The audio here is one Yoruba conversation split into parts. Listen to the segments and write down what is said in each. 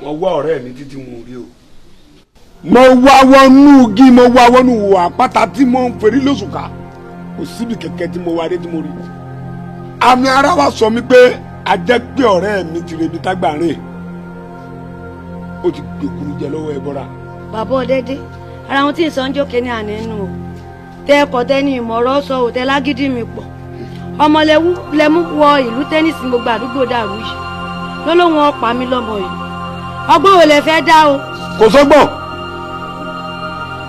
mo wá ọ̀rẹ́ mi títí mo rí o. mo wá wọnú igi mo wá wọnú àpáta tí mo ń ferí lóṣùká kò síbi kẹ̀kẹ́ tí mo wá dé tí mo rí. àmì ara wa sọ mi pé a jẹ́ pé ọ̀rẹ́ mi ti rebi tágbà rìn ó ti gbèkúrú jẹ lọ́wọ́ ẹbọra. bàbá ọ̀dẹ́dẹ́ ara wọn tí ì sọ ń jókè ní àná ẹnu o tẹ ẹkọ tẹni ìmọ̀ràn sọ òtẹ lágídí mi pọ̀ ọmọ lẹmú wọ ìlú tẹ́nísì gbogbo àdúgbò dàrú yìí lọ́lọ́wọ́n ọ̀pá mi lọ́mọ yìí ọgbọ́n ò lè fẹ́ dá o. kò sọ́gbọ́n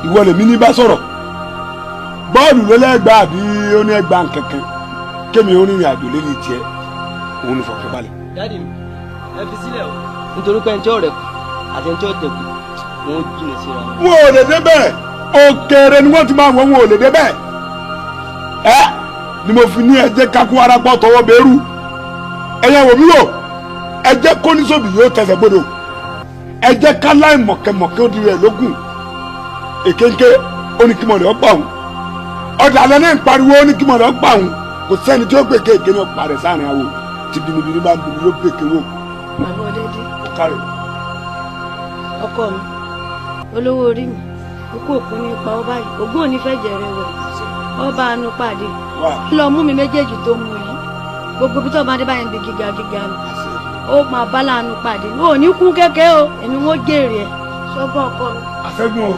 ìwọ lèmi ní bá sọ̀rọ̀ bọ́ọ̀lù ló lẹ́gbàá àbí ó ní ẹgbàá kankan kémi ó rìnrìn àjò lórí tiẹ̀ òun ní fọkàn balẹ̀. dáàdì mi ẹ fi sílẹ̀ o nítorí pé ẹni tí ó rẹ̀ kù àti ẹni tí ó tẹ̀ kù wọ́n jìnnà síra wọn. wọn ò lè débẹ̀ òkèèrè ni wọ́n ti máa wọ́n wọn ò lè débẹ̀ ẹ́ ni mo fi ní ẹ jẹ́ ká kó arapọ̀ tọwọ́ bẹ́rù ẹ̀yẹ wò mí wò ẹ jẹ́ kóníṣòbí yóò tẹsẹ̀ gbọdọ̀ ẹ jẹ́ ká láì mọ̀kẹ́mọ̀kẹ́ òdi rẹ̀ lógún èkéńké oníkìmọ̀lẹ́ ọ̀pá òun ọ̀dà alẹ́ náà ń pariwo oníkìmọ̀lẹ́ ọ̀pá òun kò sẹ́ni tí ó pè kéèké ní ọ̀pá rẹ̀ sáàrin àwò tí bínibíní bá ń bínú ló pè kéwò. bàbá ọ̀dẹ́dẹ́ kárẹ̀. ọkọ mi olówó orí mi ikú òkú ní ipa ọba yìí ògbón òní fẹ́ jẹrẹ wẹ̀ ọba àánú pàdé lọ mú mi méjèèjì tó mú yìí gbogbo bí tó bá dé báyìí ń bi gíga gíga ni ó máa bá láàánú pàdé ó ní kún kékeré o èmi wọ́n jèrè ẹ̀ sọ́gbọ́n ọkọ mi. àṣẹ́gun o